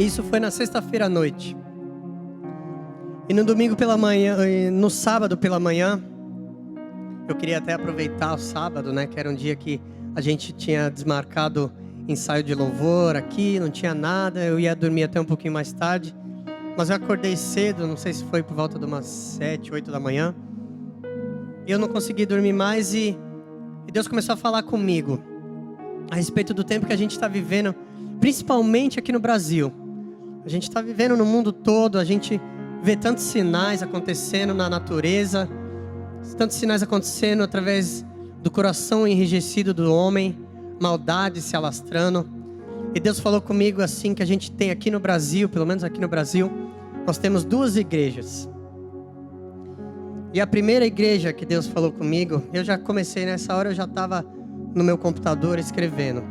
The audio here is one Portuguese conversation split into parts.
Isso foi na sexta-feira à noite. E no domingo pela manhã, no sábado pela manhã, eu queria até aproveitar o sábado, né? Que era um dia que a gente tinha desmarcado ensaio de louvor aqui, não tinha nada. Eu ia dormir até um pouquinho mais tarde. Mas eu acordei cedo, não sei se foi por volta de umas 7, 8 da manhã. E eu não consegui dormir mais e Deus começou a falar comigo a respeito do tempo que a gente está vivendo, principalmente aqui no Brasil. A gente está vivendo no mundo todo, a gente vê tantos sinais acontecendo na natureza, tantos sinais acontecendo através do coração enrijecido do homem, maldade se alastrando. E Deus falou comigo assim, que a gente tem aqui no Brasil, pelo menos aqui no Brasil, nós temos duas igrejas. E a primeira igreja que Deus falou comigo, eu já comecei nessa hora, eu já estava no meu computador escrevendo.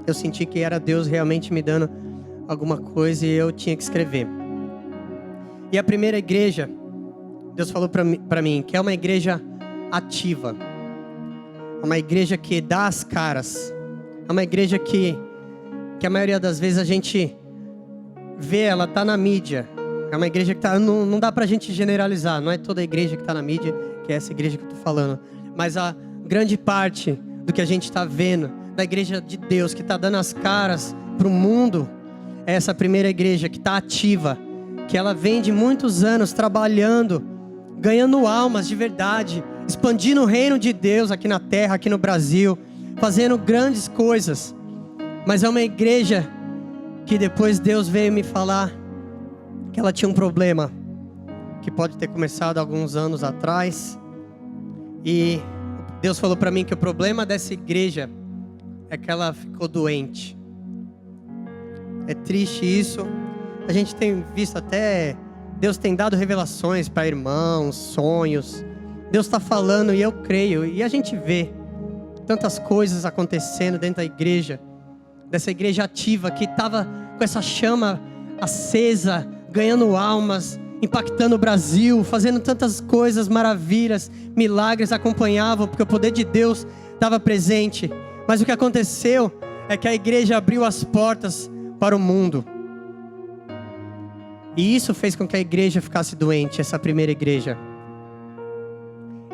Eu senti que era Deus realmente me dando alguma coisa e eu tinha que escrever. E a primeira igreja, Deus falou para mim, que é uma igreja ativa. É uma igreja que dá as caras. É uma igreja que a maioria das vezes a gente vê, ela tá na mídia. É uma igreja que não dá pra gente generalizar. Não é toda a igreja que tá na mídia, que é essa igreja que eu tô falando. Mas a grande parte do que a gente tá vendo, da igreja de Deus, que tá dando as caras pro mundo, é essa primeira igreja que tá ativa. Que ela vem de muitos anos trabalhando, ganhando almas de verdade, expandindo o reino de Deus aqui na terra, aqui no Brasil, fazendo grandes coisas. Mas é uma igreja que depois Deus veio me falar que ela tinha um problema, que pode ter começado alguns anos atrás. E Deus falou para mim que o problema dessa igreja é que ela ficou doente. É triste isso. A gente tem visto até, Deus tem dado revelações para irmãos, sonhos. Deus está falando e eu creio. E a gente vê tantas coisas acontecendo dentro da igreja. Dessa igreja ativa que estava com essa chama acesa, ganhando almas, impactando o Brasil, fazendo tantas coisas, maravilhas, milagres acompanhavam, porque o poder de Deus estava presente. Mas o que aconteceu é que a igreja abriu as portas para o mundo. E isso fez com que a igreja ficasse doente, essa primeira igreja.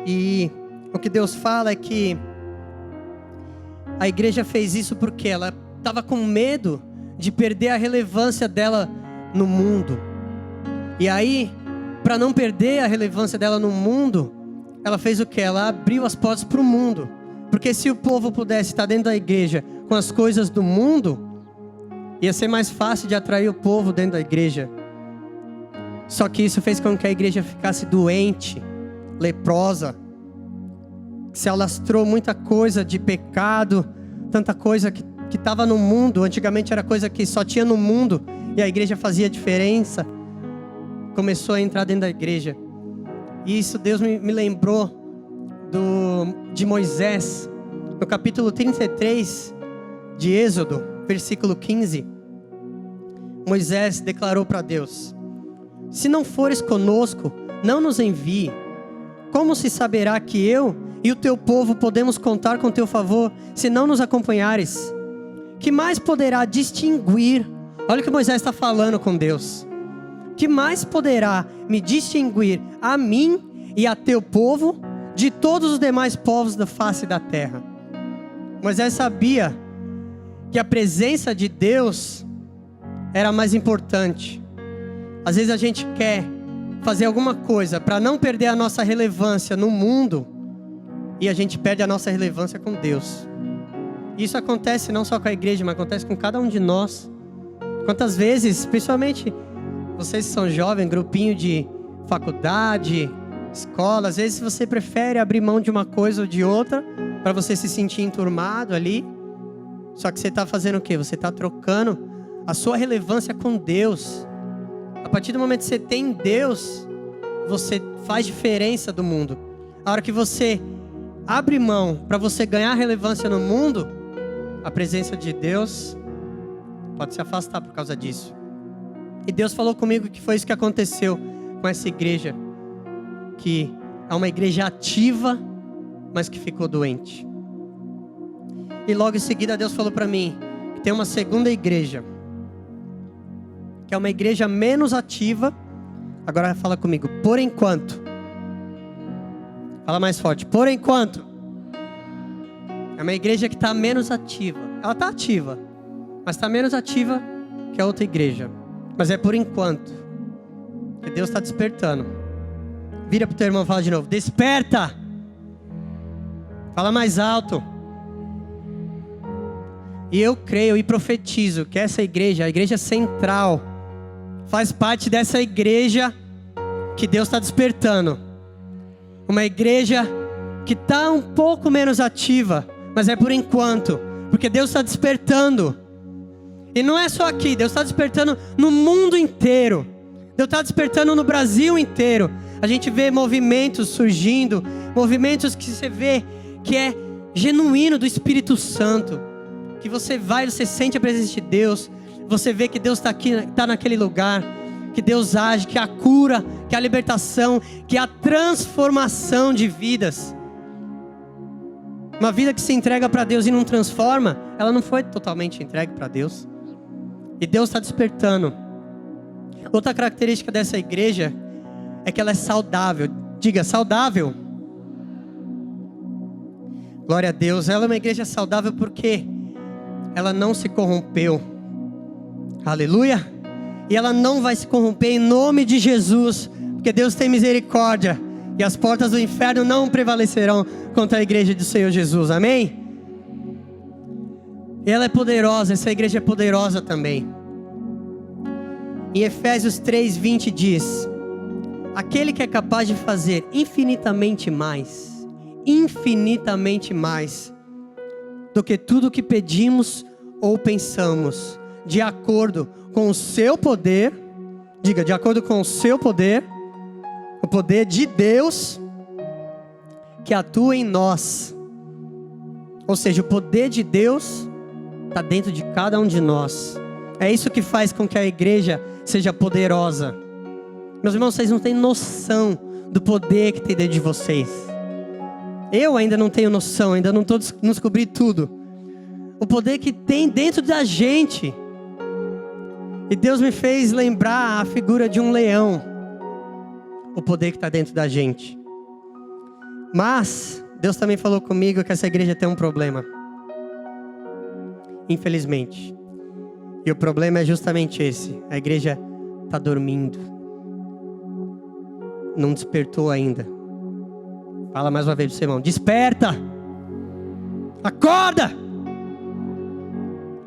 E o que Deus fala é que a igreja fez isso porque ela estava com medo de perder a relevância dela no mundo. E aí, para não perder a relevância dela no mundo, ela fez o quê? Ela abriu as portas para o mundo. Porque se o povo pudesse estar dentro da igreja com as coisas do mundo, ia ser mais fácil de atrair o povo dentro da igreja. Só que isso fez com que a igreja ficasse doente, leprosa. Se alastrou muita coisa de pecado, tanta coisa que estava no mundo. Antigamente era coisa que só tinha no mundo e a igreja fazia diferença. Começou a entrar dentro da igreja. E isso Deus me lembrou de Moisés, no capítulo 33 de Êxodo, versículo 15. Moisés declarou para Deus: se não fores conosco, não nos envie. Como se saberá que eu e o teu povo podemos contar com teu favor, se não nos acompanhares? Que mais poderá distinguir? Olha o que Moisés está falando com Deus. Que mais poderá me distinguir a mim e a teu povo de todos os demais povos da face da terra? Moisés sabia que a presença de Deus era mais importante. Às vezes a gente quer fazer alguma coisa para não perder a nossa relevância no mundo e a gente perde a nossa relevância com Deus. Isso acontece não só com a igreja, mas acontece com cada um de nós. Quantas vezes, principalmente vocês que são jovens, grupinho de faculdade, escola, às vezes você prefere abrir mão de uma coisa ou de outra para você se sentir enturmado ali. Só que você está fazendo o quê? Você está trocando a sua relevância com Deus. A partir do momento que você tem Deus, você faz diferença do mundo. A hora que você abre mão para você ganhar relevância no mundo, a presença de Deus pode se afastar por causa disso. E Deus falou comigo que foi isso que aconteceu com essa igreja, que é uma igreja ativa, mas que ficou doente. E logo em seguida Deus falou para mim que tem uma segunda igreja que é uma igreja menos ativa. Agora fala comigo, por enquanto. Fala mais forte, por enquanto. É uma igreja que está menos ativa. Ela está ativa, mas está menos ativa que a outra igreja. Mas é por enquanto. Porque Deus está despertando. Vira para o teu irmão e fala de novo, desperta. Fala mais alto. E eu creio e profetizo que essa igreja, a igreja central, faz parte dessa igreja que Deus está despertando. Uma igreja que está um pouco menos ativa, mas é por enquanto, porque Deus está despertando. E não é só aqui, Deus está despertando no mundo inteiro. Deus está despertando no Brasil inteiro. A gente vê movimentos surgindo, movimentos que você vê que é genuíno do Espírito Santo. Que você vai, você sente a presença de Deus. Você vê que Deus está aqui, está naquele lugar. Que Deus age, que a cura, que a libertação, que a transformação de vidas. Uma vida que se entrega para Deus e não transforma, ela não foi totalmente entregue para Deus. E Deus está despertando. Outra característica dessa igreja é que ela é saudável. Diga, saudável. Glória a Deus. Ela é uma igreja saudável porque ela não se corrompeu. Aleluia. E ela não vai se corromper em nome de Jesus, porque Deus tem misericórdia. E as portas do inferno não prevalecerão contra a igreja do Senhor Jesus. Amém? E ela é poderosa, essa igreja é poderosa também. Em Efésios 3:20 diz: aquele que é capaz de fazer infinitamente mais do que tudo que pedimos ou pensamos, de acordo com o seu poder, diga, de acordo com o seu poder, o poder de Deus que atua em nós. Ou seja, o poder de Deus está dentro de cada um de nós. É isso que faz com que a igreja seja poderosa. Meus irmãos, vocês não têm noção do poder que tem dentro de vocês. Eu ainda não tenho noção, ainda não descobri tudo. O poder que tem dentro da gente. E Deus me fez lembrar a figura de um leão. O poder que está dentro da gente. Mas Deus também falou comigo que essa igreja tem um problema. Infelizmente. E o problema é justamente esse. A igreja está dormindo. Não despertou ainda. Fala mais uma vez pro seu irmão. Desperta! Acorda!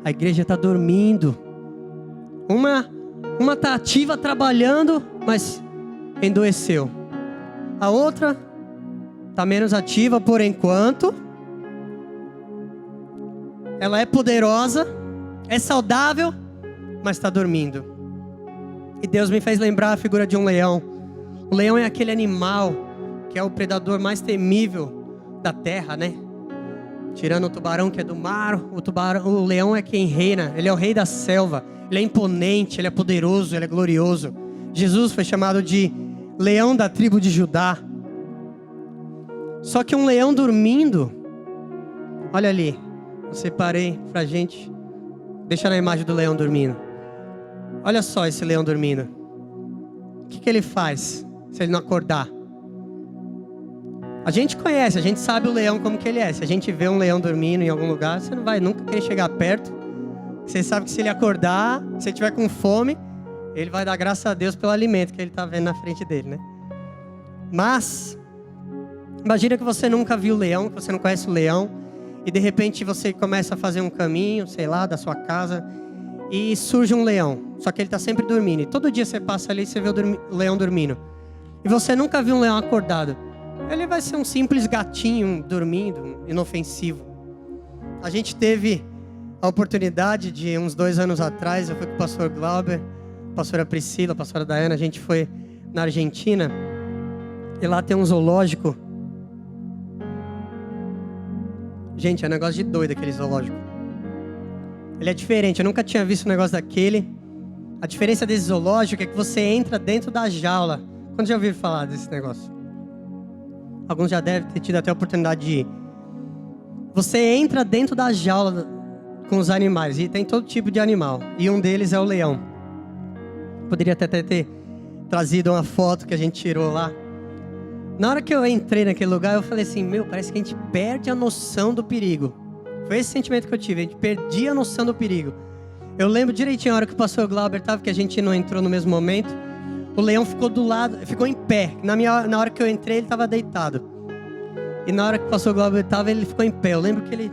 A igreja está dormindo. Uma está ativa trabalhando, mas endoeceu. A outra está menos ativa por enquanto. Ela é poderosa, é saudável, mas está dormindo. E Deus me fez lembrar a figura de um leão. O leão é aquele animal que é o predador mais temível da terra, né? Tirando o tubarão que é do mar, o leão é quem reina. Ele é o rei da selva. Ele é imponente, ele é poderoso, ele é glorioso. Jesus foi chamado de leão da tribo de Judá. Só que um leão dormindo, olha ali, eu separei pra gente. Deixa na imagem do leão dormindo. Olha só esse leão dormindo. O que ele faz se ele não acordar? A gente conhece, a gente sabe o leão como que ele é. Se a gente vê um leão dormindo em algum lugar, você não vai nunca querer chegar perto. Você sabe que se ele acordar, se ele tiver com fome, ele vai dar graças a Deus pelo alimento que ele está vendo na frente dele, né? Mas, imagina que você nunca viu o leão, que você não conhece o leão, e de repente você começa a fazer um caminho, sei lá, da sua casa, e surge um leão, só que ele está sempre dormindo. E todo dia você passa ali e você vê o leão dormindo. E você nunca viu um leão acordado. Ele vai ser um simples gatinho dormindo, inofensivo. A gente teve a oportunidade de, uns 2 anos atrás, eu fui com o pastor Glauber, a pastora Priscila, a pastora Dayana, a gente foi na Argentina, e lá tem um zoológico. Gente, é um negócio de doido aquele zoológico. Ele é diferente, eu nunca tinha visto um negócio daquele. A diferença desse zoológico é que você entra dentro da jaula. Quando já ouviram falar desse negócio? Alguns já devem ter tido até a oportunidade de ir. Você entra dentro da jaula com os animais. E tem todo tipo de animal. E um deles é o leão. poderia até ter trazido uma foto que a gente tirou lá. Na hora que eu entrei naquele lugar, eu falei assim, parece que a gente perde a noção do perigo. Foi esse sentimento que eu tive, a gente perdia a noção do perigo. Eu lembro direitinho a hora que o pastor Glauber estava, que a gente não entrou no mesmo momento. O leão ficou do lado, ficou em pé. Na hora que eu entrei, ele estava deitado. E na hora que o pastor Glauber estava, ele ficou em pé. Eu lembro que ele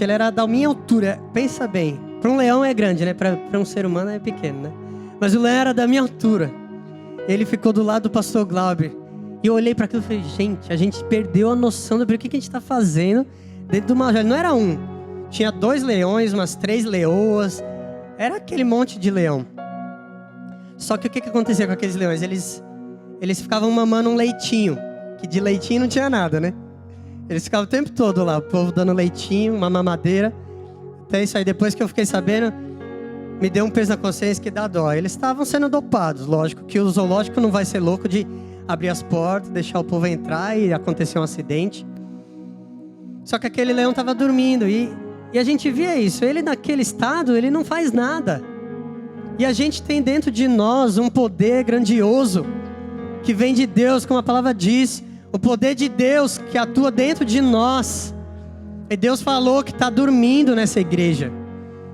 era da minha altura. Pensa bem, para um leão é grande, né? Para um ser humano é pequeno, né? Mas o leão era da minha altura. Ele ficou do lado do pastor Glauber. E eu olhei para aquilo e falei, gente, a gente perdeu a noção do que a gente está fazendo dentro do major. Não era um. Tinha 2 leões, umas 3 leoas. Era aquele monte de leão. Só que o que acontecia com aqueles leões? Eles ficavam mamando um leitinho. Que de leitinho não tinha nada, né? Eles ficavam o tempo todo lá. O povo dando leitinho, uma mamadeira. Até isso aí, depois que eu fiquei sabendo, me deu um peso na consciência que dá dó. Eles estavam sendo dopados. Lógico que o zoológico não vai ser louco de abrir as portas, deixar o povo entrar e acontecer um acidente. Só que aquele leão estava dormindo e a gente via isso. Ele naquele estado, ele não faz nada. E a gente tem dentro de nós um poder grandioso que vem de Deus, como a palavra diz. O poder de Deus que atua dentro de nós. E Deus falou que está dormindo nessa igreja.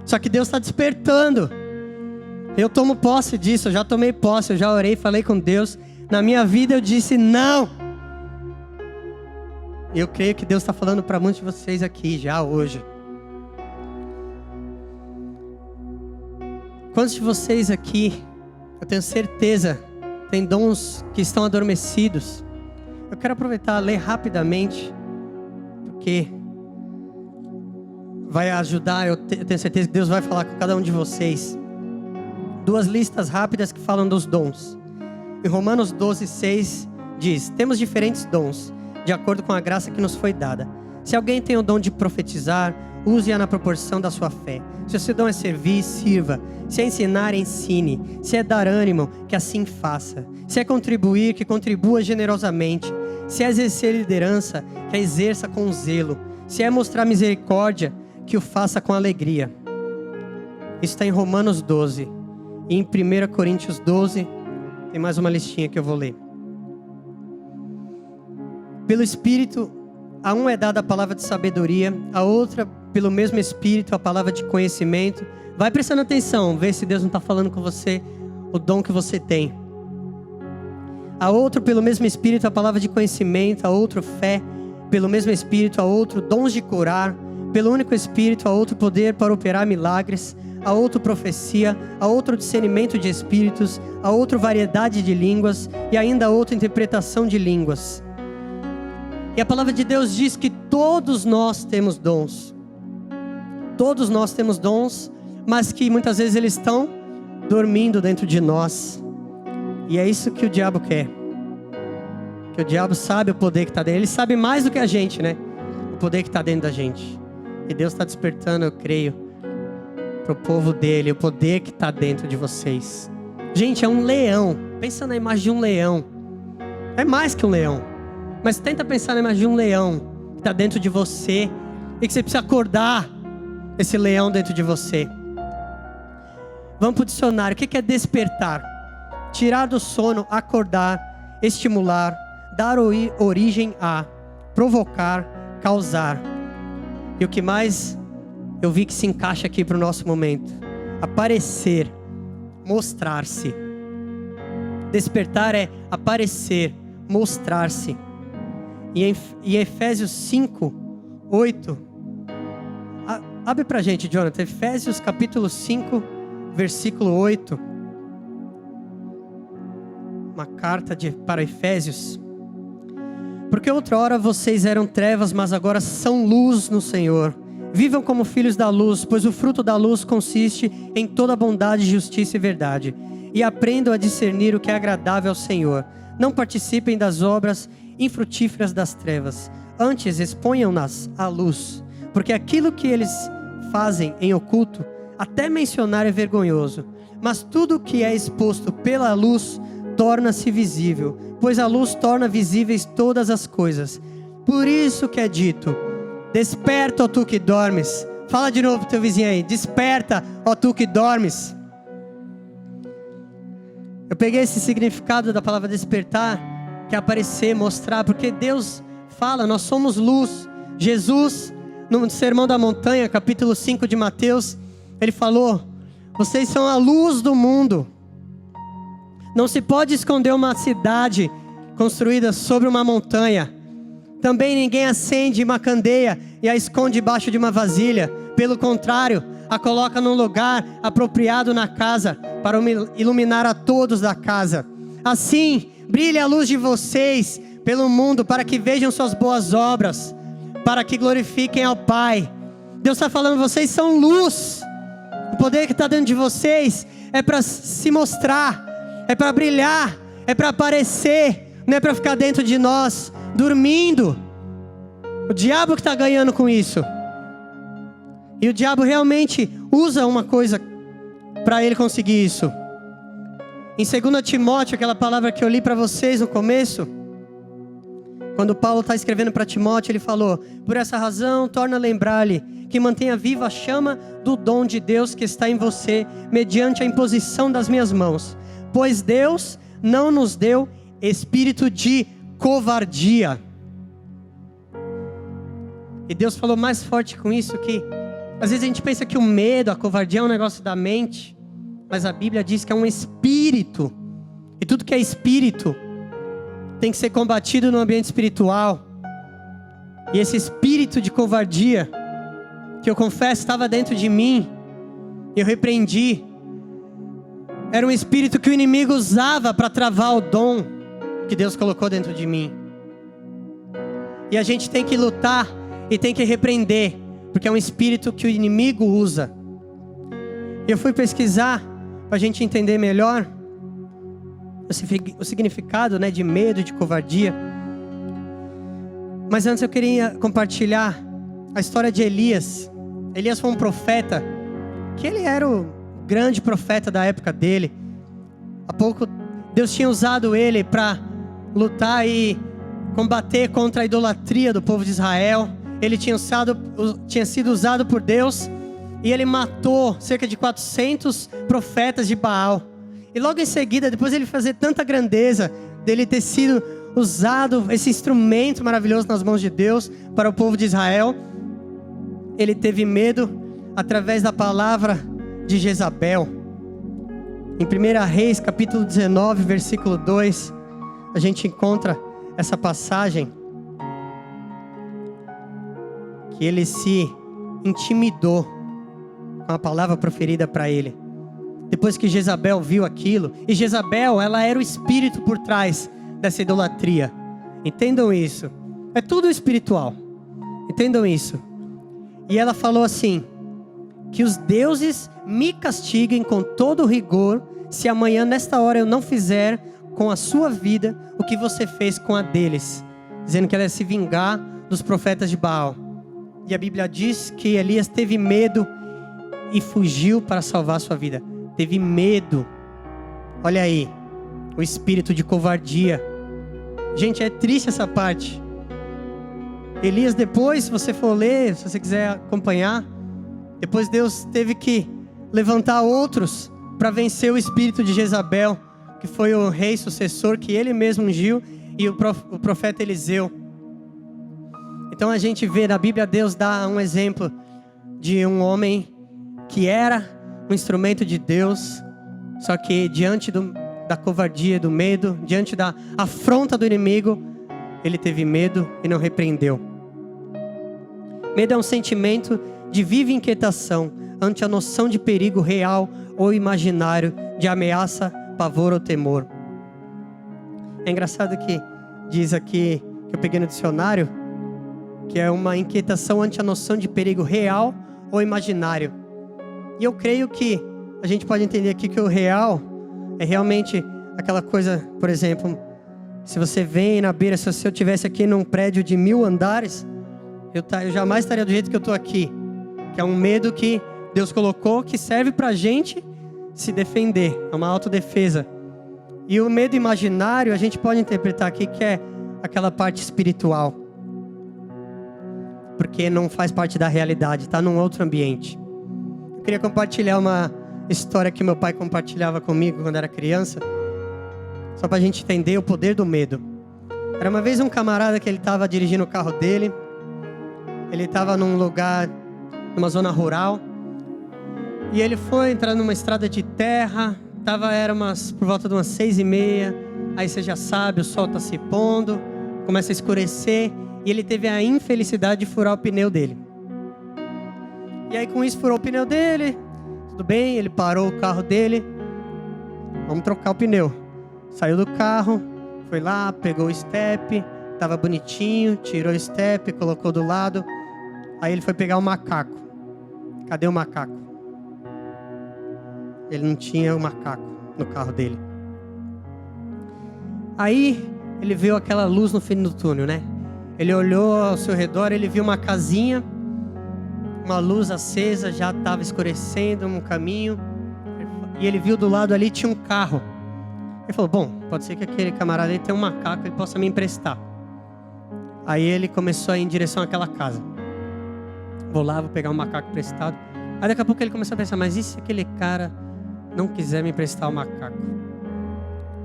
Só que Deus está despertando. Eu tomo posse disso, eu já tomei posse, eu já orei, falei com Deus. Na minha vida eu disse não. Eu creio que Deus está falando para muitos de vocês aqui já hoje. Quantos de vocês aqui, eu tenho certeza, tem dons que estão adormecidos? Eu quero aproveitar e ler rapidamente, porque vai ajudar, eu tenho certeza que Deus vai falar com cada um de vocês. 2 listas rápidas que falam dos dons. Em Romanos 12:6 diz, temos diferentes dons, de acordo com a graça que nos foi dada. Se alguém tem o dom de profetizar, use-a na proporção da sua fé. Se o seu dom é servir, sirva. Se é ensinar, ensine. Se é dar ânimo, que assim faça. Se é contribuir, que contribua generosamente. Se é exercer liderança, que a exerça com zelo. Se é mostrar misericórdia, que o faça com alegria. Isso está em Romanos 12. E em 1 Coríntios 12, tem mais uma listinha que eu vou ler. Pelo Espírito, a um é dada a palavra de sabedoria, a outra, pelo mesmo Espírito, a palavra de conhecimento. Vai prestando atenção, vê se Deus não está falando com você o dom que você tem. A outro, pelo mesmo Espírito, a palavra de conhecimento, a outro, fé, pelo mesmo Espírito, a outro, dons de curar, pelo único Espírito, a outro, poder para operar milagres, a outro, profecia, a outro, discernimento de espíritos, a outro, variedade de línguas e ainda a outra, interpretação de línguas. E a palavra de Deus diz que todos nós temos dons. Todos nós temos dons, mas que muitas vezes eles estão dormindo dentro de nós. E é isso que o diabo quer. Que o diabo sabe o poder que está dentro. Ele sabe mais do que a gente, né? O poder que está dentro da gente. E Deus está despertando, eu creio, para o povo dele, o poder que está dentro de vocês. Gente, é um leão. Pensa na imagem de um leão. É mais que um leão. Mas tenta pensar na imagem de um leão que está dentro de você e que você precisa acordar esse leão dentro de você. Vamos para o dicionário. O que é despertar? Tirar do sono, acordar, estimular, dar origem a, provocar, causar. E o que mais eu vi que se encaixa aqui para o nosso momento? Aparecer, mostrar-se. Despertar é aparecer, mostrar-se. E em Efésios 5, 8, abre pra gente, Jonathan, Efésios capítulo 5, versículo 8. Uma carta para Efésios. Porque outrora vocês eram trevas, mas agora são luz no Senhor. Vivam como filhos da luz, pois o fruto da luz consiste em toda bondade, justiça e verdade. E aprendam a discernir o que é agradável ao Senhor. Não participem das obras infrutíferas das trevas. Antes exponham-nas à luz. Porque aquilo que eles fazem em oculto, até mencionar é vergonhoso. Mas tudo o que é exposto pela luz torna-se visível, pois a luz torna visíveis todas as coisas. Por isso que é dito: desperta, ó tu que dormes. Fala de novo pro teu vizinho aí: desperta, ó tu que dormes. Eu peguei esse significado da palavra despertar, que é aparecer, mostrar, porque Deus fala, nós somos luz. Jesus, no Sermão da Montanha, capítulo 5 de Mateus, ele falou: vocês são a luz do mundo. Não se pode esconder uma cidade construída sobre uma montanha. Também ninguém acende uma candeia e a esconde debaixo de uma vasilha. Pelo contrário, a coloca num lugar apropriado na casa, para iluminar a todos da casa. Assim, brilhe a luz de vocês pelo mundo, para que vejam suas boas obras, para que glorifiquem ao Pai. Deus está falando, vocês são luz. O poder que está dentro de vocês é para se mostrar, é para brilhar, é para aparecer, não é para ficar dentro de nós, dormindo. O diabo que está ganhando com isso. E o diabo realmente usa uma coisa para ele conseguir isso. Em 2 Timóteo, aquela palavra que eu li para vocês no começo, quando Paulo está escrevendo para Timóteo, ele falou: por essa razão, torna a lembrar-lhe que mantenha viva a chama do dom de Deus que está em você, mediante a imposição das minhas mãos. Pois Deus não nos deu espírito de covardia. E Deus falou mais forte com isso, que às vezes a gente pensa que o medo, a covardia é um negócio da mente, mas a Bíblia diz que é um espírito. E tudo que é espírito tem que ser combatido no ambiente espiritual. E esse espírito de covardia, que eu confesso estava dentro de mim, eu repreendi. Era um espírito que o inimigo usava para travar o dom que Deus colocou dentro de mim. E a gente tem que lutar e tem que repreender, porque é um espírito que o inimigo usa. Eu fui pesquisar para a gente entender melhor o significado, né, de medo, de covardia. Mas antes eu queria compartilhar a história de Elias. Elias foi um profeta, que ele era o grande profeta da época dele. Há pouco Deus tinha usado ele para lutar e combater contra a idolatria do povo de Israel. Ele tinha sido usado por Deus, e ele matou cerca de 400 profetas de Baal. E logo em seguida, depois de ele fazer tanta grandeza, dele ter sido usado, esse instrumento maravilhoso nas mãos de Deus para o povo de Israel, ele teve medo através da palavra de Jezabel. Em 1 Reis, capítulo 19, versículo 2, a gente encontra essa passagem, que ele se intimidou com a palavra proferida para ele. Depois que Jezabel viu aquilo, e Jezabel, ela era o espírito por trás dessa idolatria. Entendam isso. É tudo espiritual. Entendam isso. E ela falou assim: que os deuses me castiguem com todo rigor, se amanhã nesta hora eu não fizer com a sua vida o que você fez com a deles. Dizendo que ela ia se vingar dos profetas de Baal. E a Bíblia diz que Elias teve medo e fugiu para salvar a sua vida. Teve medo. Olha aí, o espírito de covardia. Gente, é triste essa parte. Elias, depois, se você for ler, se você quiser acompanhar, depois Deus teve que levantar outros para vencer o espírito de Jezabel, que foi o rei sucessor que ele mesmo ungiu, e o profeta Eliseu. Então a gente vê na Bíblia, Deus dá um exemplo de um homem que era um instrumento de Deus, só que diante da covardia, do medo, diante da afronta do inimigo, ele teve medo e não repreendeu. Medo é um sentimento de viva inquietação ante a noção de perigo real ou imaginário, de ameaça, pavor ou temor. É engraçado que diz aqui, que eu peguei no dicionário, que é uma inquietação ante a noção de perigo real ou imaginário. E eu creio que a gente pode entender aqui que o real é realmente aquela coisa, por exemplo, se você vem na beira, se eu estivesse aqui num prédio de 1000 andares, eu jamais estaria do jeito que eu estou aqui. Que é um medo que Deus colocou, que serve pra gente se defender, é uma autodefesa. E o medo imaginário, a gente pode interpretar aqui que é aquela parte espiritual, porque não faz parte da realidade, está num outro ambiente. Eu queria compartilhar uma história que meu pai compartilhava comigo quando era criança. Só pra gente entender o poder do medo. Era uma vez um camarada que ele estava dirigindo o carro dele. Ele estava num lugar, numa zona rural. E ele foi entrar numa estrada de terra. Era por volta de umas 6:30. Aí você já sabe, o sol está se pondo. Começa a escurecer. E ele teve a infelicidade de furar o pneu dele. E aí com isso furou o pneu dele. Tudo bem, ele parou o carro dele. Vamos trocar o pneu. Saiu do carro, foi lá, pegou o step. Tava bonitinho, tirou o step, colocou do lado. Aí ele foi pegar o macaco. Cadê o macaco? Ele não tinha o macaco no carro dele. Aí ele viu aquela luz no fim do túnel, né? Ele olhou ao seu redor, ele viu uma casinha, uma luz acesa, já estava escurecendo um caminho. E ele viu do lado ali, tinha um carro. Ele falou, bom, pode ser que aquele camarada ali tenha um macaco, ele possa me emprestar. Aí ele começou a ir em direção àquela casa. Vou lá, vou pegar um macaco emprestado. Aí daqui a pouco ele começou a pensar, mas e se aquele cara não quiser me emprestar o macaco?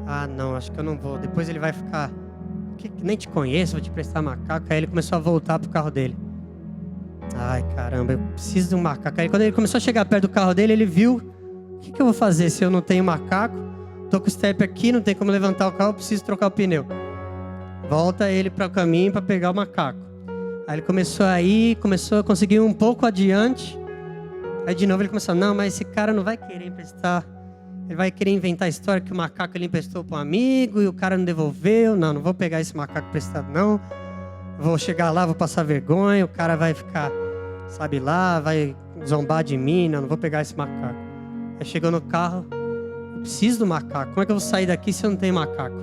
Ah, não, acho que eu não vou. Depois ele vai ficar, nem te conheço, vou te emprestar macaco. Aí ele começou a voltar pro carro dele. Ai, caramba, eu preciso de um macaco. Aí quando ele começou a chegar perto do carro dele, ele viu, o que eu vou fazer se eu não tenho macaco? Tô com o step aqui, não tem como levantar o carro, preciso trocar o pneu. Volta ele para o caminho para pegar o macaco. Aí ele começou a ir, começou a conseguir um pouco adiante. Aí de novo ele começou, não, mas esse cara não vai querer emprestar. Ele vai querer inventar a história que o macaco ele emprestou para um amigo e o cara não devolveu. Não vou pegar esse macaco emprestado não. Vou chegar lá, vou passar vergonha, o cara vai ficar, sabe lá, vai zombar de mim. Não vou pegar esse macaco. Aí chegou no carro, eu preciso do macaco. Como é que eu vou sair daqui se eu não tenho macaco?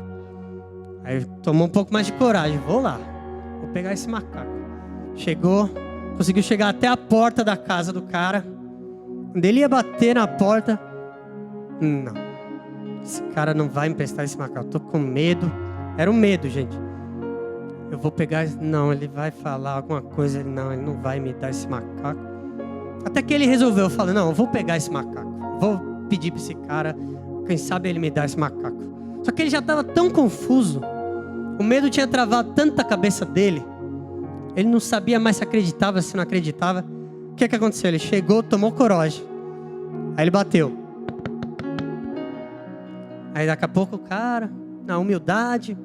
Aí tomou um pouco mais de coragem. Vou lá, vou pegar esse macaco. Chegou, conseguiu chegar até a porta da casa do cara. Quando ele ia bater na porta, não, esse cara não vai me emprestar esse macaco. Eu tô com medo. Era um medo, gente. Eu vou pegar, não, ele vai falar alguma coisa. Ele não vai me dar esse macaco. Até que ele resolveu, falou, não, eu vou pegar esse macaco. Vou pedir para esse cara, quem sabe ele me dá esse macaco. Só que ele já estava tão confuso. O medo tinha travado tanto a cabeça dele. Ele não sabia mais se acreditava, se não acreditava. O que aconteceu? Ele chegou, tomou coragem. Aí ele bateu. Aí daqui a pouco o cara, na humildade,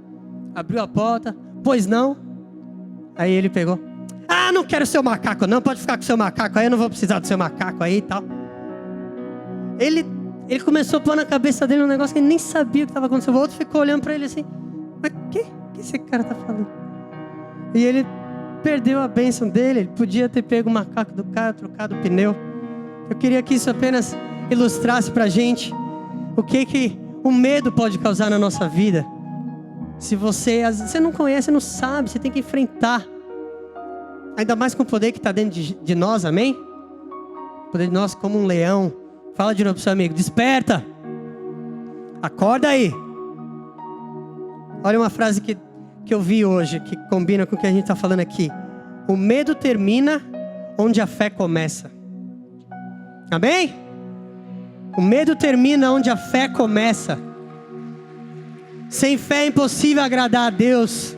abriu a porta. Pois não? Aí ele pegou. Ah, não quero seu macaco não, pode ficar com seu macaco aí, eu não vou precisar do seu macaco aí e tal. Ele começou a pôr na cabeça dele um negócio que ele nem sabia o que estava acontecendo. O outro ficou olhando para ele assim, mas o que esse cara tá falando? E ele perdeu a bênção dele. Ele podia ter pego o macaco do cara, trocado o pneu. Eu queria que isso apenas ilustrasse pra gente o que o medo pode causar na nossa vida. Se você não conhece, não sabe, você tem que enfrentar. Ainda mais com o poder que está dentro de nós, amém? O poder de nós como um leão. Fala de novo pro seu amigo, desperta. Acorda aí. Olha uma frase que eu vi hoje, que combina com o que a gente está falando aqui. O medo termina onde a fé começa. Amém? O medo termina onde a fé começa. Sem fé é impossível agradar a Deus.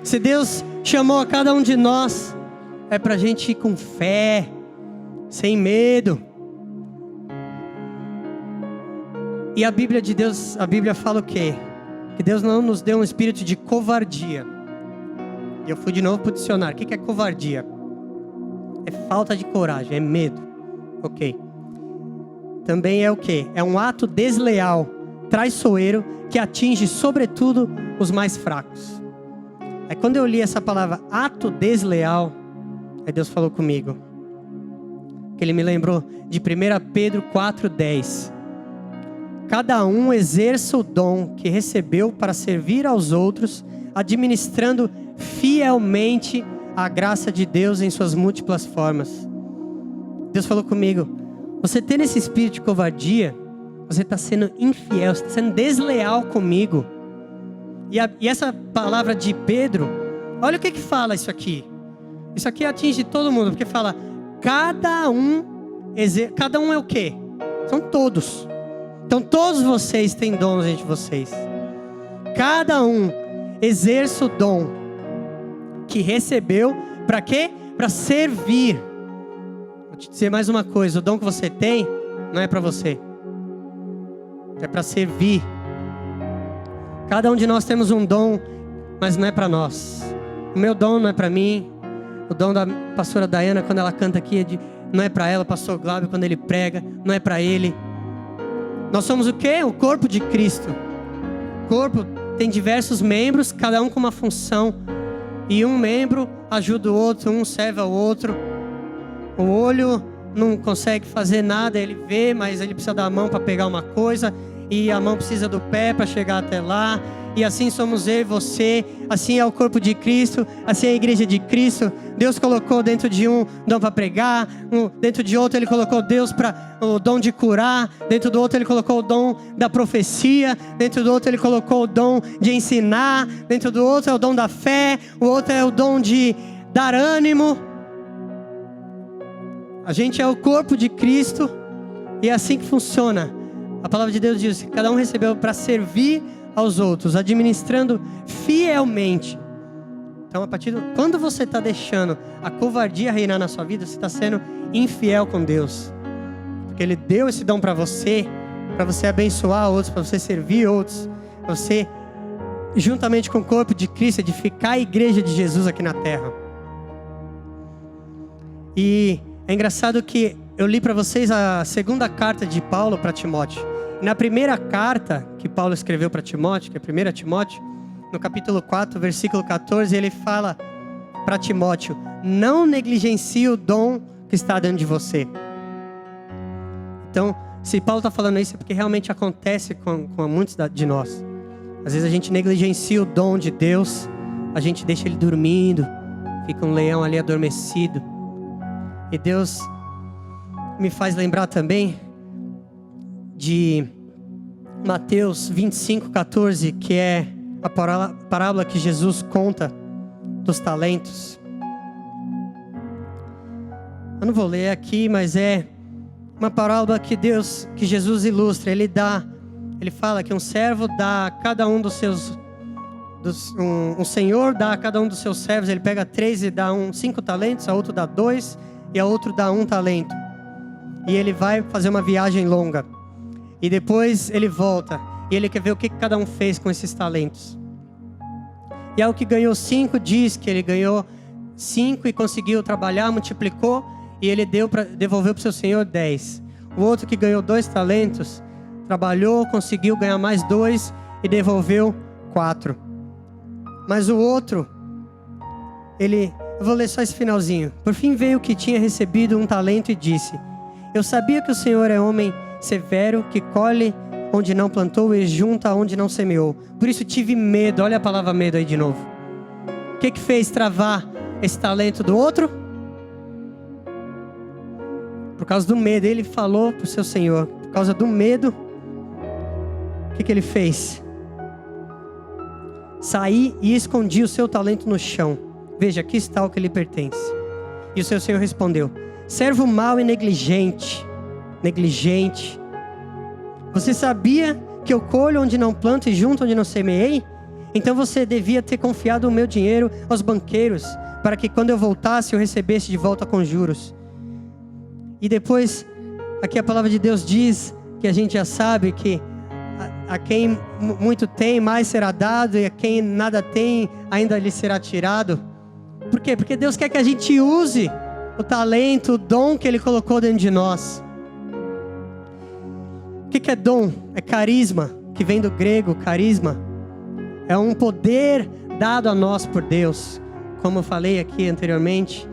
Se Deus chamou a cada um de nós, é para a gente ir com fé, sem medo. E a Bíblia de Deus, a Bíblia fala o quê? Que Deus não nos deu um espírito de covardia. E eu fui de novo para o dicionário. O que é covardia? É falta de coragem, é medo. Ok. Também é o quê? É um ato desleal, traiçoeiro, que atinge sobretudo os mais fracos. Aí quando eu li essa palavra, ato desleal, aí Deus falou comigo. Que Ele me lembrou de 1 Pedro 4:10. Cada um exerça o dom que recebeu para servir aos outros, administrando fielmente a graça de Deus em suas múltiplas formas. Deus falou comigo, você tendo esse espírito de covardia, você está sendo infiel, você está sendo desleal comigo. E essa palavra de Pedro, olha o que fala isso aqui. Isso aqui atinge todo mundo, porque fala, cada um é o quê? São todos. Então todos vocês têm dons entre vocês. cada um exerça o dom que recebeu. Para quê? Para servir. Vou te dizer mais uma coisa: o dom que você tem não é para você, é para servir. Cada um de nós temos um dom, mas não é para nós. O meu dom não é para mim. O dom da pastora Dayana, quando ela canta aqui, não é para ela. O pastor Glauber, quando ele prega, não é para ele. Nós somos o quê? O corpo de Cristo. O corpo tem diversos membros, cada um com uma função. E um membro ajuda o outro, um serve ao outro. O olho não consegue fazer nada, ele vê, mas ele precisa da mão para pegar uma coisa. E a mão precisa do pé para chegar até lá. E assim somos eu e você. Assim é o corpo de Cristo. Assim é a igreja de Cristo. Deus colocou dentro de um dom para pregar. Dentro de outro Ele colocou Deus para o dom de curar. Dentro do outro Ele colocou o dom da profecia. Dentro do outro Ele colocou o dom de ensinar. Dentro do outro é o dom da fé. O outro é o dom de dar ânimo. A gente é o corpo de Cristo. E é assim que funciona. A palavra de Deus diz que cada um recebeu para servir aos outros, administrando fielmente. Então, quando você está deixando a covardia reinar na sua vida, você está sendo infiel com Deus. Porque Ele deu esse dom para você abençoar outros, para você servir outros, para você, juntamente com o corpo de Cristo, edificar a igreja de Jesus aqui na terra. E é engraçado que eu li para vocês a segunda carta de Paulo para Timóteo. Na primeira carta que Paulo escreveu para Timóteo, que é 1 Timóteo, no capítulo 4, versículo 14, ele fala para Timóteo: não negligencie o dom que está dentro de você. Então, se Paulo está falando isso, é porque realmente acontece com muitos de nós. Às vezes a gente negligencia o dom de Deus, a gente deixa ele dormindo, fica um leão ali adormecido. E Deus me faz lembrar também de Mateus 25:14, que é a parábola que Jesus conta dos talentos. Eu não vou ler aqui, mas é uma parábola que Jesus ilustra. Ele fala que um servo dá a cada um dos seus, um senhor dá a cada um dos seus servos, ele pega 3 e dá 5 talentos, a outro dá 2 e a outro dá 1 talento. E ele vai fazer uma viagem longa. E depois ele volta. E ele quer ver o que cada um fez com esses talentos. E ao que ganhou 5, diz que ele ganhou 5 e conseguiu trabalhar, multiplicou. E ele devolveu para o seu senhor 10. O outro que ganhou 2 talentos, trabalhou, conseguiu ganhar mais 2 e devolveu 4. Mas o outro, eu vou ler só esse finalzinho. Por fim veio o que tinha recebido 1 talento e disse: eu sabia que o Senhor é homem severo, que colhe onde não plantou e junta onde não semeou. Por isso tive medo. Olha a palavra medo aí de novo. O que fez travar esse talento do outro? Por causa do medo. Ele falou para o seu Senhor. Por causa do medo, o que ele fez? Saí e escondi o seu talento no chão. Veja, aqui está o que lhe pertence. E o seu Senhor respondeu: servo mau e negligente. Você sabia que eu colho onde não planto e junto onde não semeei? Então você devia ter confiado o meu dinheiro aos banqueiros, para que quando eu voltasse eu recebesse de volta com juros. E depois, aqui a palavra de Deus diz que a gente já sabe que a quem muito tem, mais será dado, e a quem nada tem, ainda lhe será tirado. Por quê? Porque Deus quer que a gente use o talento, o dom que Ele colocou dentro de nós. O que é dom? É carisma, que vem do grego, carisma. É um poder dado a nós por Deus. Como eu falei aqui anteriormente,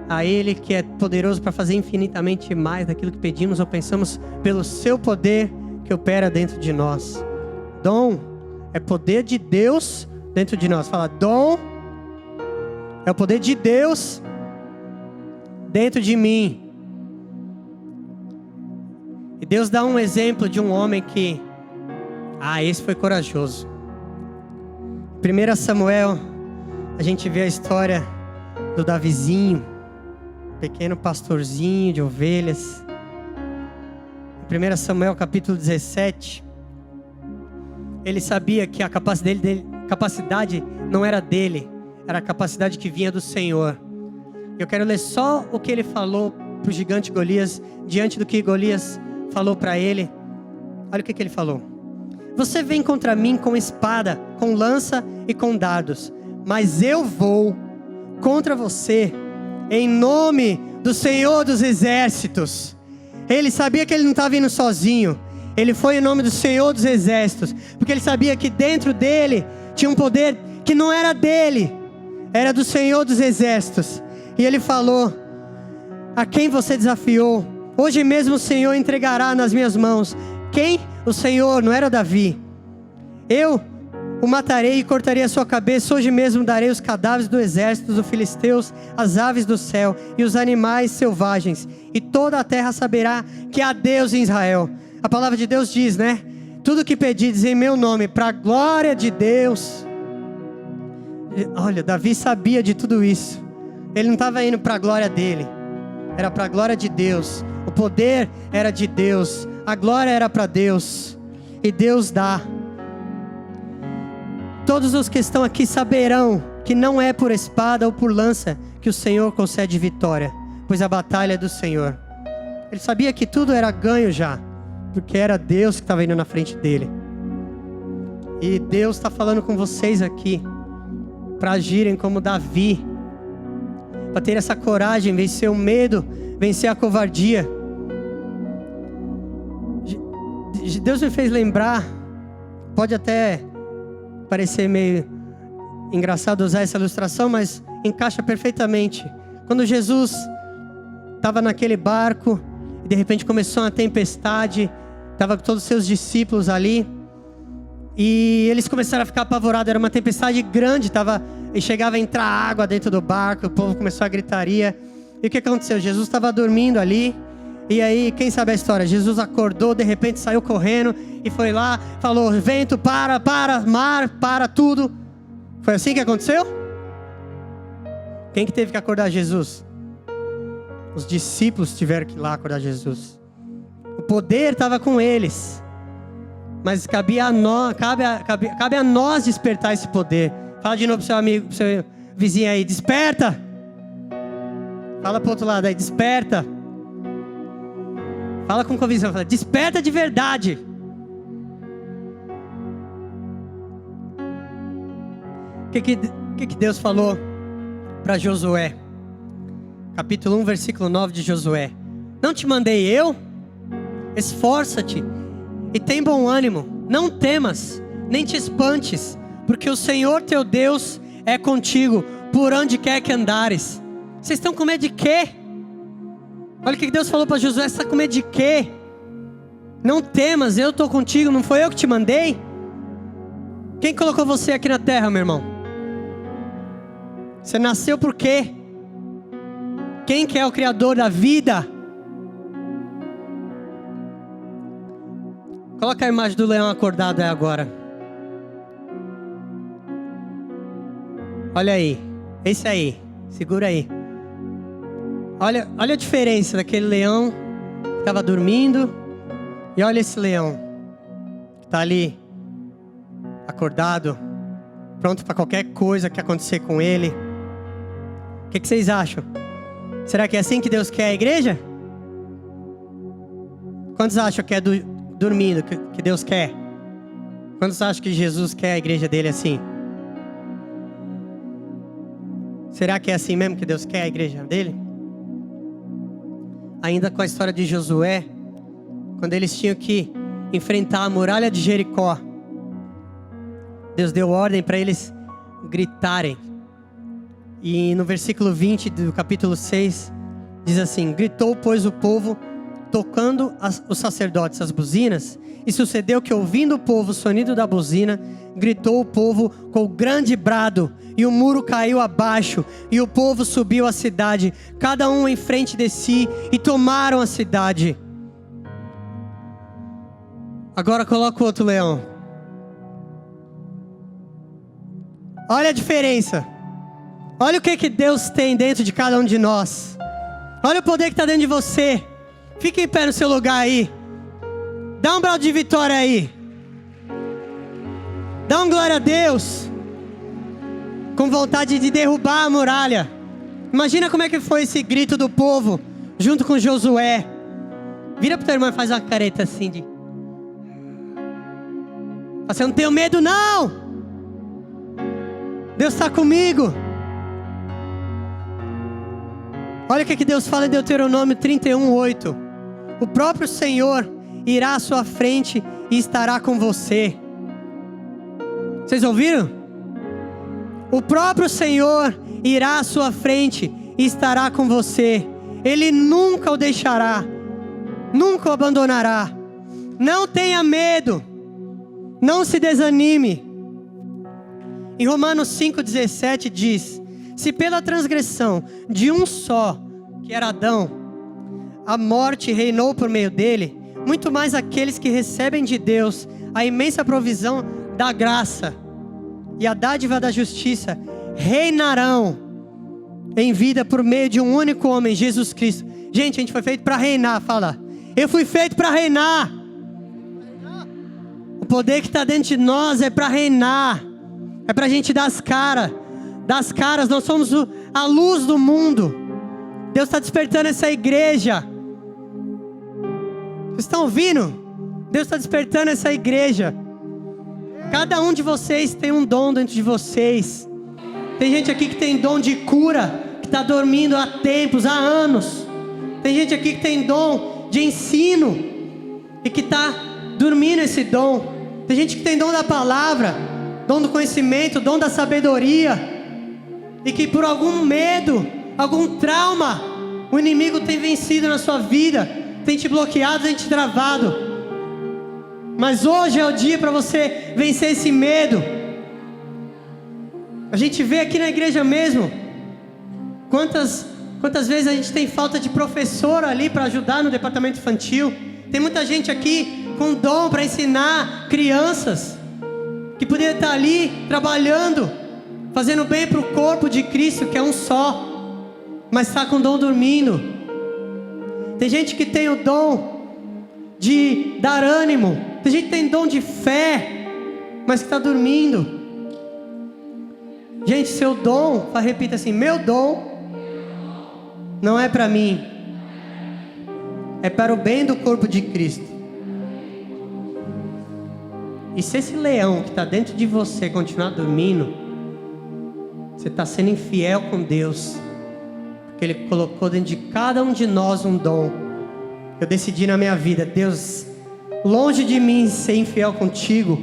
a Ele que é poderoso para fazer infinitamente mais daquilo que pedimos ou pensamos, pelo seu poder que opera dentro de nós. Dom é poder de Deus dentro de nós. Fala, dom é o poder de Deus dentro de mim. E Deus dá um exemplo de um homem que, esse foi corajoso. 1 Samuel, a gente vê a história do Davizinho, pequeno pastorzinho de ovelhas. Em 1 Samuel capítulo 17, ele sabia que a capacidade não era dele, era a capacidade que vinha do Senhor. Eu quero ler só o que ele falou para o gigante Golias, diante do que Golias falou para ele. Olha o que ele falou. Você vem contra mim com espada, com lança e com dardos, mas eu vou contra você em nome do Senhor dos Exércitos. Ele sabia que ele não estava indo sozinho. Ele foi em nome do Senhor dos Exércitos, porque ele sabia que dentro dele tinha um poder que não era dele, era do Senhor dos Exércitos. E ele falou: a quem você desafiou, hoje mesmo o Senhor entregará nas minhas mãos. Quem? O Senhor, não era Davi. Eu o matarei e cortarei a sua cabeça. Hoje mesmo darei os cadáveres do exército dos filisteus, as aves do céu e os animais selvagens. E toda a terra saberá que há Deus em Israel. A palavra de Deus diz, né? Tudo que pedides em meu nome, para a glória de Deus. Olha, Davi sabia de tudo isso. Ele não estava indo para a glória dele. Era para a glória de Deus. O poder era de Deus. A glória era para Deus. E Deus dá. Todos os que estão aqui saberão que não é por espada ou por lança que o Senhor concede vitória, pois a batalha é do Senhor. Ele sabia que tudo era ganho já, porque era Deus que estava indo na frente dele. E Deus está falando com vocês aqui, para agirem como Davi, para ter essa coragem, vencer o medo, vencer a covardia. Deus me fez lembrar, pode até parecer meio engraçado usar essa ilustração, mas encaixa perfeitamente. Quando Jesus estava naquele barco, e de repente começou uma tempestade, estava com todos os seus discípulos ali, e eles começaram a ficar apavorados. Era uma tempestade grande, e chegava a entrar água dentro do barco, o povo começou a gritaria. E o que aconteceu? Jesus estava dormindo ali, e aí, quem sabe a história? Jesus acordou, de repente saiu correndo e foi lá, falou: vento, para, mar, para tudo. Foi assim que aconteceu? Quem que teve que acordar Jesus? Os discípulos tiveram que ir lá acordar Jesus. O poder estava com eles, mas cabe a nós despertar esse poder. Fala de novo pro seu amigo, pro seu vizinho aí: desperta. Fala pro outro lado aí: desperta. Fala com convicção, fala: desperta de verdade. O que Deus falou para Josué? Capítulo 1, versículo 9 de Josué: não te mandei eu? Esforça-te e tem bom ânimo, não temas, nem te espantes, porque o Senhor teu Deus é contigo, por onde quer que andares. Vocês estão com medo de quê? Olha o que Deus falou para Josué: você está com medo de quê? Não temas, eu estou contigo, não foi eu que te mandei? Quem colocou você aqui na terra, meu irmão? Você nasceu por quê? Quem que é o Criador da vida? Coloca a imagem do leão acordado aí agora. Olha aí, esse aí, segura aí. Olha a diferença daquele leão que estava dormindo, e olha esse leão que está ali, acordado, pronto para qualquer coisa que acontecer com ele. O que vocês acham? Será que é assim que Deus quer a igreja? Quantos acham que é dormindo que Deus quer? Quantos acham que Jesus quer a igreja dele assim? Será que é assim mesmo que Deus quer a igreja dele? Ainda com a história de Josué, quando eles tinham que enfrentar a muralha de Jericó, Deus deu ordem para eles gritarem. E no versículo 20 do capítulo 6, diz assim: gritou, pois, o povo, tocando os sacerdotes as buzinas, e sucedeu que, ouvindo o povo o sonido da buzina, gritou o povo com grande brado, e o muro caiu abaixo, e o povo subiu à cidade, cada um em frente de si, e tomaram a cidade. Agora coloca o outro leão. Olha a diferença. Olha o que Deus tem dentro de cada um de nós. Olha o poder que está dentro de você. Fique em pé no seu lugar aí. Dá um brado de vitória aí. Dá um glória a Deus. Com vontade de derrubar a muralha. Imagina como é que foi esse grito do povo junto com Josué. Vira pro teu irmão e faz uma careta assim de... Você não tem medo não. Deus está comigo. Olha o que Deus fala em Deuteronômio 31:8. O próprio Senhor irá à sua frente e estará com você. Vocês ouviram? O próprio Senhor irá à sua frente e estará com você. Ele nunca o deixará, nunca o abandonará. Não tenha medo, não se desanime. Em Romanos 5,17 diz: se pela transgressão de um só, que era Adão, a morte reinou por meio dele, muito mais aqueles que recebem de Deus a imensa provisão da graça e a dádiva da justiça reinarão em vida por meio de um único homem, Jesus Cristo. Gente, a gente foi feito para reinar. Fala, eu fui feito para reinar. O poder que está dentro de nós é para reinar. É para a gente dar as caras. Nós somos a luz do mundo. Deus está despertando essa igreja. Vocês estão ouvindo? Deus está despertando essa igreja. Cada um de vocês tem um dom dentro de vocês. Tem gente aqui que tem dom de cura, que está dormindo há tempos, há anos. Tem gente aqui que tem dom de ensino e que está dormindo esse dom. Tem gente que tem dom da palavra, dom do conhecimento, dom da sabedoria, e que por algum medo, algum trauma, o inimigo tem vencido na sua vida, tem te bloqueado, tem te travado. Mas hoje é o dia para você vencer esse medo. A gente vê aqui na igreja mesmo, quantas vezes a gente tem falta de professor ali para ajudar no departamento infantil. Tem muita gente aqui com dom para ensinar crianças, que poderia estar ali trabalhando, fazendo bem para o corpo de Cristo, que é um só, mas está com dom dormindo. Tem gente que tem o dom de dar ânimo. Tem gente que tem dom de fé, mas que está dormindo. Gente, seu dom, repita assim: meu dom não é para mim, é para o bem do corpo de Cristo. E se esse leão que está dentro de você continuar dormindo, você está sendo infiel com Deus, porque Ele colocou dentro de cada um de nós um dom. Eu decidi na minha vida: Deus, longe de mim ser infiel contigo,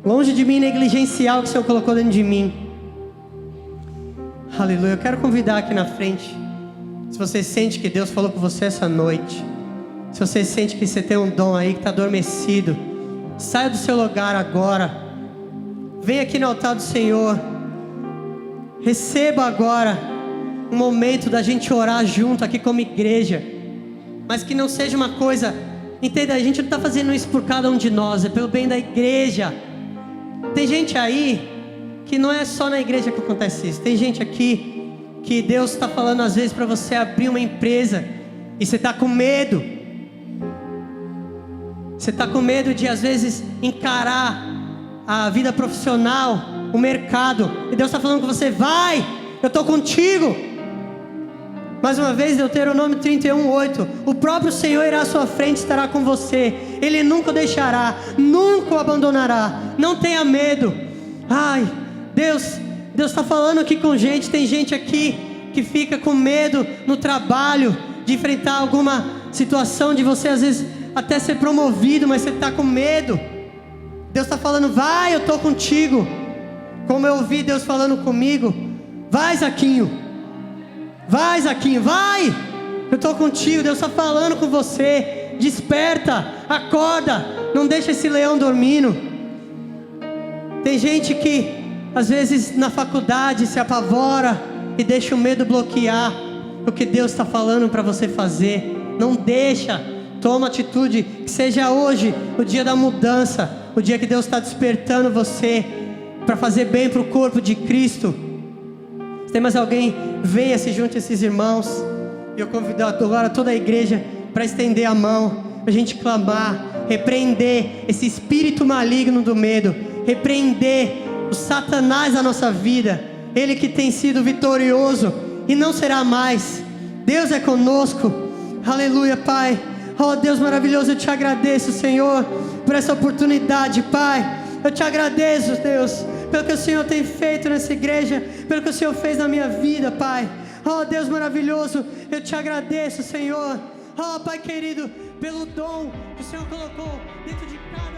longe de mim negligenciar o que o Senhor colocou dentro de mim. Aleluia. Eu quero convidar aqui na frente, se você sente que Deus falou com você essa noite, se você sente que você tem um dom aí que está adormecido, saia do seu lugar agora, venha aqui no altar do Senhor, receba agora um momento da gente orar junto aqui como igreja, mas que não seja uma coisa, entenda, a gente não está fazendo isso por cada um de nós, é pelo bem da igreja. Tem gente aí que não é só na igreja que acontece isso. Tem gente aqui que Deus está falando às vezes para você abrir uma empresa e você está com medo. Você está com medo de às vezes encarar a vida profissional, o mercado, e Deus está falando com você: vai, eu estou contigo. Mais uma vez, Deuteronômio 31:8. O próprio Senhor irá à sua frente, estará com você. Ele nunca o deixará, nunca o abandonará. Não tenha medo. Ai, Deus está falando aqui com gente. Tem gente aqui que fica com medo no trabalho, de enfrentar alguma situação, de você às vezes até ser promovido, mas você está com medo. Deus está falando: vai, eu estou contigo. Como eu ouvi Deus falando comigo: vai, Zaquinho. Vai, Zaquinho, vai, eu estou contigo. Deus está falando com você. Desperta, acorda, não deixa esse leão dormindo. Tem gente que às vezes na faculdade se apavora e deixa o medo bloquear o que Deus está falando para você fazer. Não deixa, toma atitude. Que seja hoje o dia da mudança, o dia que Deus está despertando você para fazer bem para o corpo de Cristo. Se tem mais alguém, venha, se junte a esses irmãos. E eu convido agora toda a igreja para estender a mão, para a gente clamar, repreender esse espírito maligno do medo repreender o Satanás da nossa vida. Ele que tem sido vitorioso e não será mais. Deus é conosco. Aleluia, Pai. Oh, Deus maravilhoso, eu te agradeço, Senhor, por essa oportunidade, Pai. Eu te agradeço, Deus, pelo que o Senhor tem feito nessa igreja, pelo que o Senhor fez na minha vida, Pai. Oh, Deus maravilhoso, eu te agradeço, Senhor. Oh, Pai querido, pelo dom que o Senhor colocou dentro de cada